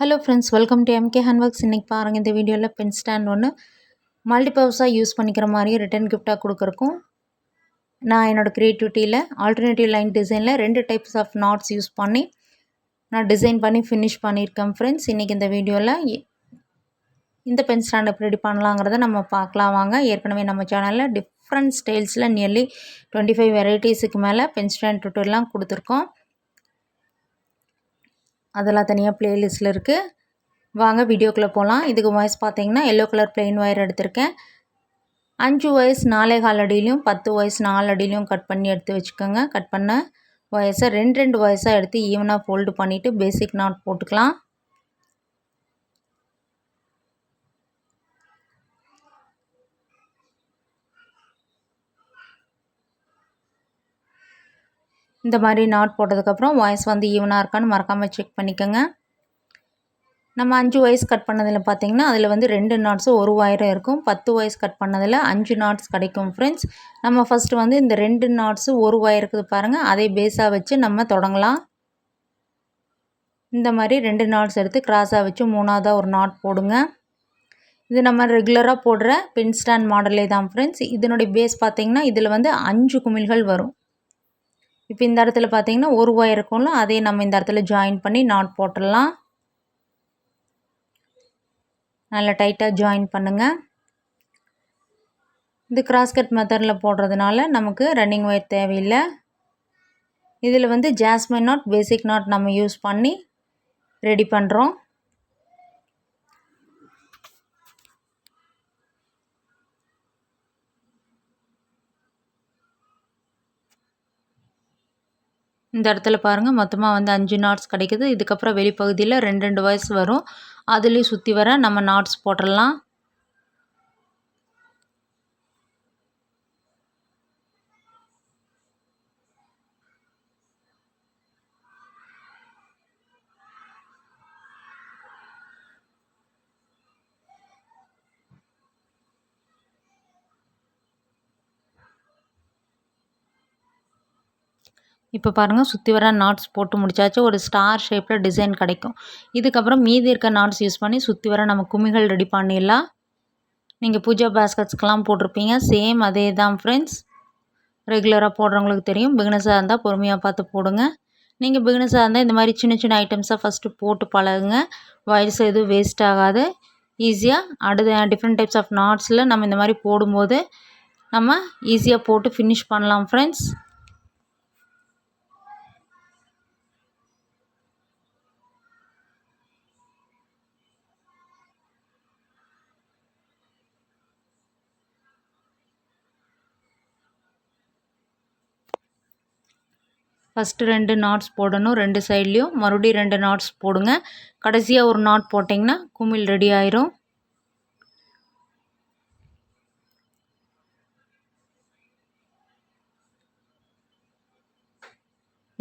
Hello friends, welcome to MK handworks. இன்றைக்கி பாருங்கள், இந்த வீடியோவில் பென் ஸ்டாண்ட் ஒன்று மல்டிபர்பஸாக யூஸ் பண்ணிக்கிற மாதிரி ரிட்டன் கிஃப்டாக கொடுக்குறக்கும் நான் என்னோடய க்ரியேட்டிவிட்டியில் ஆல்டர்னேட்டிவ் லைன் டிசைனில் 2 டைப்ஸ் ஆஃப் நாட்ஸ் யூஸ் பண்ணி நான் டிசைன் பண்ணி ஃபினிஷ் பண்ணியிருக்கேன். ஃப்ரெண்ட்ஸ், இன்றைக்கி இந்த வீடியோவில் இந்த பென் ஸ்டாண்ட் எப்படி ரெடி பண்ணலாங்கிறத நம்ம பார்க்கலாம் வாங்க. ஏற்கனவே நம்ம சேனலில் டிஃப்ரெண்ட் ஸ்டைல்ஸில் நியர்லி 25 வெரைட்டிஸுக்கு மேலே பென் ஸ்டாண்ட் டுட்டோரியல்லாம் கொடுத்துருக்கோம். அதெல்லாம் தனியாக ப்ளேலிஸ்ட்டில் இருக்குது. வாங்க வீடியோக்குள்ளே போகலாம். இதுக்கு ஒயர்ஸ் பார்த்தீங்கன்னா எல்லோ கலர் பிளெயின் ஒயர் எடுத்திருக்கேன். 5 ஒயர்ஸ் 4.25 அடியிலையும் 10 ஒயர்ஸ் 4 அடியிலையும் கட் பண்ணி எடுத்து வச்சுக்கோங்க. கட் பண்ண ஒயர்ஸை 2 ஒயர்ஸாக எடுத்து ஈவனாக ஃபோல்டு பண்ணிவிட்டு பேசிக் நாட் போட்டுக்கலாம். இந்த மாதிரி நாட் போட்டதுக்கப்புறம் ஒயர்ஸ் வந்து ஈவனாக இருக்கான்னு மறக்காமல் செக் பண்ணிக்கோங்க. நம்ம 5 ஒயர்ஸ் கட் பண்ணதில் பார்த்திங்கன்னா அதில் வந்து 2 நாட்ஸும் ஒரு ஒயரும் இருக்கும். 10 ஒயர்ஸ் கட் பண்ணதில் 5 நாட்ஸ் கிடைக்கும். ஃப்ரெண்ட்ஸ், நம்ம ஃபஸ்ட்டு வந்து இந்த 2 நாட்ஸு ஒரு ஒயர் இருக்குது பாருங்கள், அதை பேஸாக வச்சு நம்ம தொடங்கலாம். இந்த மாதிரி 2 நாட்ஸ் எடுத்து கிராஸாக வச்சு 3ஆவதாக ஒரு நாட் போடுங்க. இது நம்ம ரெகுலராக போடுற பென் ஸ்டாண்ட் மாடலே தான் ஃப்ரெண்ட்ஸ். இதனுடைய பேஸ் பார்த்திங்கன்னா இதில் வந்து 5 குமிழ்கள் வரும். இப்போ இந்த இடத்துல பார்த்திங்கன்னா ஒரு ஒயர் இருக்கும்ல, அதே நம்ம இந்த இடத்துல ஜாயின் பண்ணி நாட் போட்டுடலாம். நல்லா டைட்டாக ஜாயின் பண்ணுங்கள். இது கிராஸ் கட் மெத்தடில் போடுறதுனால நமக்கு ரன்னிங் ஒயர் தேவையில்லை. இதில் வந்து ஜாஸ்மின் நாட், பேசிக் நாட் நம்ம யூஸ் பண்ணி ரெடி பண்ணுறோம். இந்த இடத்துல பாருங்கள், மொத்தமாக வந்து 5 நாட்ஸ் கிடைக்குது. இதுக்கப்புறம் வெளிப்பகுதியில் 2 ஒயர்ஸ் வரும். அதுலேயும் சுற்றி வர நம்ம நாட்ஸ் போட்டுடலாம். இப்போ பாருங்கள், சுற்றி வர நாட்ஸ் போட்டு முடிச்சாச்சு. ஒரு ஸ்டார் ஷேப்பில் டிசைன் கிடைக்கும். இதுக்கப்புறம் மீதி இருக்க நாட்ஸ் யூஸ் பண்ணி சுற்றி வர நம்ம குமிழ்கள் ரெடி பண்ணிடலாம். நீங்கள் பூஜா பேஸ்கட்ஸ்க்கெலாம் போட்டிருப்பீங்க, சேம் அதே தான் ஃப்ரெண்ட்ஸ். ரெகுலராக போடுறவங்களுக்கு தெரியும். பிகினஸாக இருந்தால் பொறுமையாக பார்த்து போடுங்க. நீங்கள் பிகினஸாக இருந்தால் இந்த மாதிரி சின்ன சின்ன ஐட்டம்ஸாக ஃபஸ்ட்டு போட்டு பழகுங்க. வயர்ஸ் எதுவும் வேஸ்ட் ஆகாது. ஈஸியாக அடுத்த டிஃப்ரெண்ட் டைப்ஸ் ஆஃப் நாட்ஸில் நம்ம இந்த மாதிரி போடும்போது நம்ம ஈஸியாக போட்டு ஃபினிஷ் பண்ணலாம் ஃப்ரெண்ட்ஸ். ஃபஸ்ட்டு 2 நாட்ஸ் போடணும். 2 சைட்லேயும் மறுபடியும் 2 நாட்ஸ் போடுங்க. கடைசியாக ஒரு நாட் போட்டிங்கன்னா குமிழ் ரெடி ஆயிரும்.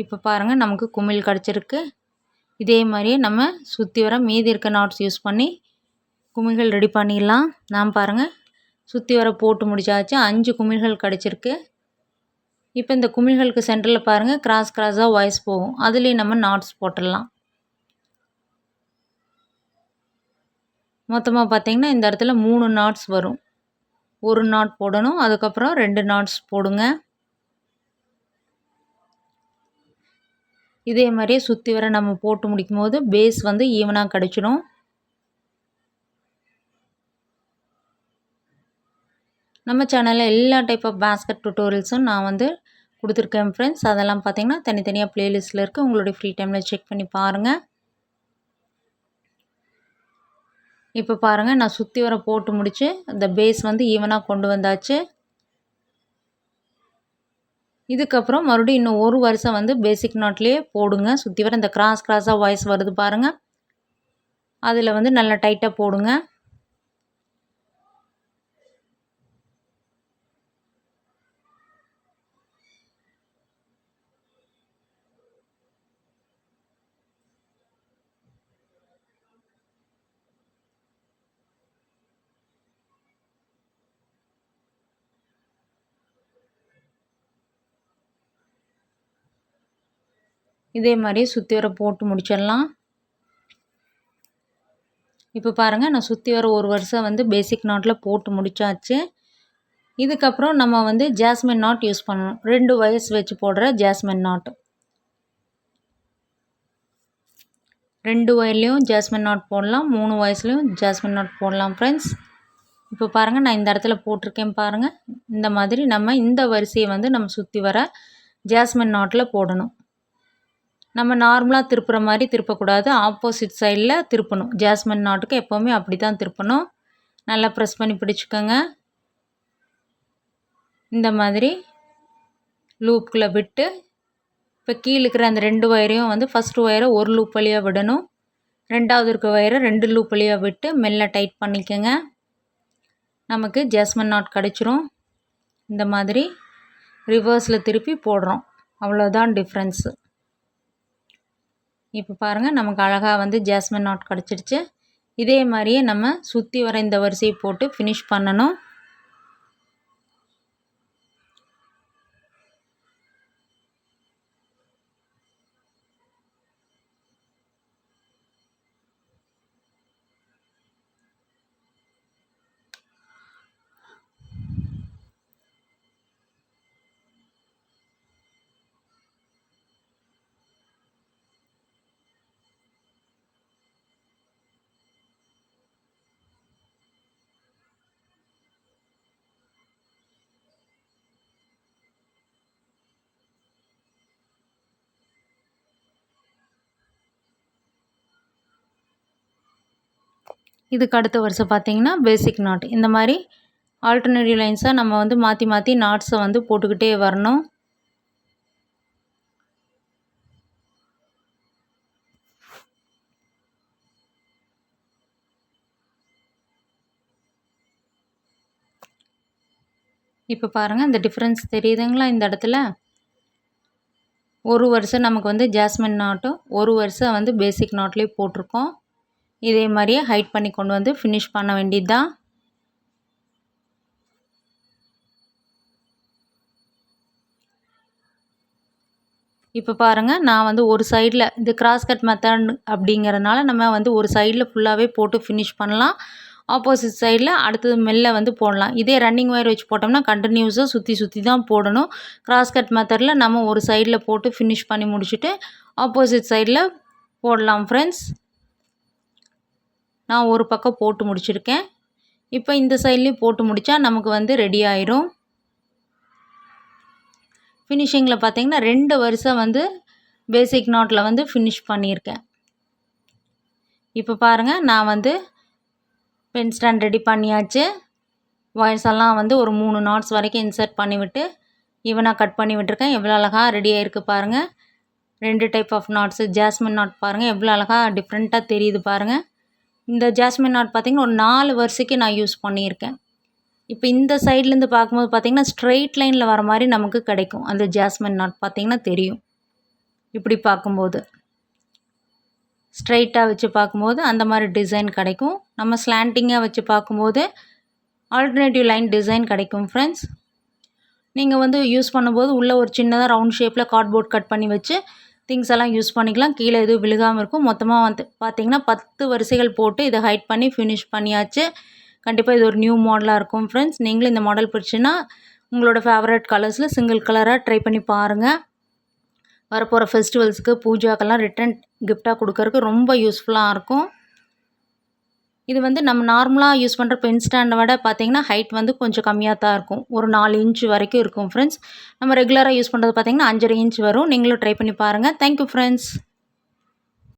இப்போ பாருங்கள், நமக்கு குமிழ் கிடச்சிருக்கு. இதே மாதிரியே நம்ம சுற்றி வர மீதி இருக்க நாட்ஸ் யூஸ் பண்ணி குமிழ்கள் ரெடி பண்ணிடலாம். நான் பாருங்கள், சுற்றி வர போட்டு முடிச்சாச்சு. 5 குமிழ்கள் கிடச்சிருக்கு. இப்போ இந்த குமிழ்களுக்கு சென்டரில் பாருங்கள், கிராஸாக ஒயர்ஸ் போகும். அதுலேயும் நம்ம நாட்ஸ் போட்டுடலாம். மொத்தமாக பார்த்திங்கன்னா இந்த இடத்துல 3 நாட்ஸ் வரும். ஒரு நாட் போடணும், அதுக்கப்புறம் 2 நாட்ஸ் போடுங்க. இதே மாதிரியே சுற்றி வர நம்ம போட்டு முடிக்கும் போது பேஸ் வந்து ஈவனாக கிடச்சிடும். நம்ம சேனலில் எல்லா டைப் ஆஃப் பேஸ்கட் டுட்டோரியல்ஸும் நான் வந்து கொடுத்துருக்கேன் ஃப்ரெண்ட்ஸ். அதெல்லாம் பார்த்திங்கன்னா தனித்தனியாக ப்ளேலிஸ்ட்டில் இருக்குது. உங்களுடைய ஃப்ரீ டைமில் செக் பண்ணி பாருங்கள். இப்போ பாருங்கள், நான் சுற்றி வர போட்டு முடித்து அந்த பேஸ் வந்து ஈவனாக கொண்டு வந்தாச்சு. இதுக்கப்புறம் மறுபடியும் இன்னும் ஒரு வருஷம் வந்து பேசிக் நாட்லேயே போடுங்க. சுற்றி வர இந்த கிராஸாக வாய்ஸ் வருது பாருங்கள், அதில் வந்து நல்லா டைட்டாக போடுங்க. இதே மாதிரியே சுற்றி வர போட்டு முடிச்சிடலாம். இப்போ பாருங்கள் நான் சுற்றி வர ஒரு வருஷம் வந்து பேசிக் நாட்டில் போட்டு முடிச்சாச்சு. இதுக்கப்புறம் நம்ம வந்து ஜாஸ்மின் நாட் யூஸ் பண்ணணும். 2 வயசு வச்சு போடுற ஜாஸ்மின் நாட். 2 வயர்லேயும் ஜாஸ்மின் நாட் போடலாம், 3 வயசுலேயும் ஜாஸ்மின் நாட் போடலாம் ஃப்ரெண்ட்ஸ். இப்போ பாருங்கள் நான் இந்த இடத்துல போட்டிருக்கேன் பாருங்கள். இந்த மாதிரி நம்ம இந்த வரிசையை வந்து நம்ம சுற்றி வர ஜாஸ்மின் நாட்டில் போடணும். நம்ம நார்மலாக திருப்புற மாதிரி திருப்பக்கூடாது, ஆப்போசிட் சைடில் திருப்பணும். ஜாஸ்மின் நாட்டுக்கு எப்போவுமே அப்படி தான் திருப்பணும். நல்லா ப்ரெஸ் பண்ணி பிடிச்சிக்கோங்க. இந்த மாதிரி லூப்புக்குள்ளே விட்டு இப்போ கீழே இருக்கிற அந்த 2 வயரையும் வந்து ஃபஸ்ட்டு வயரை ஒரு லூப் வழியாக விடணும், 2வது இருக்க வயரை 2 லூப் வழியாக விட்டு மெல்ல டைட் பண்ணிக்கோங்க. நமக்கு ஜாஸ்மின் நாட் கிடச்சிரும். இந்த மாதிரி ரிவர்ஸில் திருப்பி போடுறோம், அவ்வளோதான் டிஃப்ரென்ஸு. இப்போ பாருங்கள் நமக்கு அழகாக வந்து ஜாஸ்மின் நாட் கிடச்சிடுச்சு. இதே மாதிரியே நம்ம சுற்றி வர இந்த வரிசையை போட்டு ஃபினிஷ் பண்ணணும். இதுக்கு அடுத்த வருஷம் பார்த்திங்கன்னா பேசிக் நாட். இந்த மாதிரி ஆல்டர்னேட்டிவ் லைன்ஸாக நம்ம வந்து மாற்றி மாற்றி நாட்ஸை வந்து போட்டுக்கிட்டே வரணும். இப்போ பாருங்கள் இந்த டிஃப்ரென்ஸ் தெரியுதுங்களா? இந்த இடத்துல ஒரு வருஷம் நமக்கு வந்து ஜாஸ்மின் நாட்டும் ஒரு வருஷம் வந்து பேசிக் நாட்லேயே போட்டிருக்கோம். இதே மாதிரியே ஹைட் பண்ணி கொண்டு வந்து ஃபினிஷ் பண்ண வேண்டியது தான். இப்போ பாருங்கள் நான் வந்து ஒரு சைடில் இந்த கிராஸ் கட் மெத்தட் அப்படிங்கிறதுனால நம்ம வந்து ஒரு சைடில் ஃபுல்லாகவே போட்டு ஃபினிஷ் பண்ணலாம். ஆப்போசிட் சைடில் அடுத்தது மெல்ல வந்து போடலாம். இதே ரன்னிங் ஒயர் வச்சு போட்டோம்னா கண்டினியூஸாக சுற்றி சுற்றி தான் போடணும். கிராஸ் கட் மெத்தடில் நம்ம ஒரு சைடில் போட்டு ஃபினிஷ் பண்ணி முடிச்சுட்டு ஆப்போசிட் சைடில் போடலாம் ஃப்ரெண்ட்ஸ். நான் ஒரு பக்கம் போட்டு முடிச்சிருக்கேன். இப்போ இந்த சைட்லேயும் போட்டு முடித்தா நமக்கு வந்து ரெடி ஆயிரும். ஃபினிஷிங்கில் பார்த்திங்கன்னா 2 வருஷம் வந்து பேசிக் நாட்டில் வந்து ஃபினிஷ் பண்ணியிருக்கேன். இப்போ பாருங்கள் நான் வந்து பென் ஸ்டாண்ட் ரெடி பண்ணியாச்சு. ஒயர்ஸ் எல்லாம் வந்து ஒரு 3 நாட்ஸ் வரைக்கும் இன்சர்ட் பண்ணிவிட்டு ஈவனாக கட் பண்ணி விட்டுருக்கேன். எவ்வளோ அழகாக ரெடி ஆகிருக்கு பாருங்கள். 2 type of knots. Jasmine knot பாருங்கள் எவ்வளோ அழகாக டிஃப்ரெண்ட்டாக தெரியுது பாருங்கள். இந்த ஜாஸ்மின் நாட் பார்த்திங்கன்னா ஒரு 4 வருஷத்துக்கு நான் யூஸ் பண்ணியிருக்கேன். இப்போ இந்த சைட்லேருந்து பார்க்கும்போது பார்த்திங்கன்னா ஸ்ட்ரெயிட் லைனில் வர மாதிரி நமக்கு கிடைக்கும். அந்த ஜாஸ்மின் நாட் பார்த்திங்கன்னா தெரியும். இப்படி பார்க்கும்போது ஸ்ட்ரைட்டாக வச்சு பார்க்கும்போது அந்த மாதிரி டிசைன் கிடைக்கும். நம்ம ஸ்லாண்டிங்காக வச்சு பார்க்கும்போது ஆல்டர்னேட்டிவ் லைன் டிசைன் கிடைக்கும் ஃப்ரெண்ட்ஸ். நீங்கள் வந்து யூஸ் பண்ணும்போது உள்ளே ஒரு சின்னதாக ரவுண்ட் ஷேப்பில் கார்ட்போர்ட் கட் பண்ணி வச்சு திங்ஸ் எல்லாம் யூஸ் பண்ணிக்கலாம். கீழே எதுவும் விழுகாமல் இருக்கும். மொத்தமாக வந்து பார்த்திங்கன்னா 10 வரிசைகள் போட்டு இதை ஹைட் பண்ணி ஃபினிஷ் பண்ணியாச்சு. கண்டிப்பாக இது ஒரு நியூ மாடலாக இருக்கும் ஃப்ரெண்ட்ஸ். நீங்களும் இந்த மாடல் பிடிச்சுன்னா உங்களோட ஃபேவரட் கலர்ஸில் சிங்கிள் கலராக ட்ரை பண்ணி பாருங்கள். வரப்போகிற ஃபெஸ்டிவல்ஸுக்கு பூஜாக்கெல்லாம் ரிட்டன் கிஃப்டாக கொடுக்கறதுக்கு ரொம்ப யூஸ்ஃபுல்லாக இருக்கும். இது வந்து நம்ம நார்மலாக யூஸ் பண்ணுற பென் ஸ்டாண்டை விட பார்த்திங்கன்னா ஹைட் வந்து கொஞ்சம் கம்மியாக தான் இருக்கும். ஒரு 4 இன்ச் வரைக்கும் இருக்கும் ஃப்ரெண்ட்ஸ். நம்ம ரெகுலராக யூஸ் பண்ணுறது பார்த்திங்கன்னா 5.5 இன்ச் வரும். நீங்களும் ட்ரை பண்ணி பாருங்கள். Thank you friends.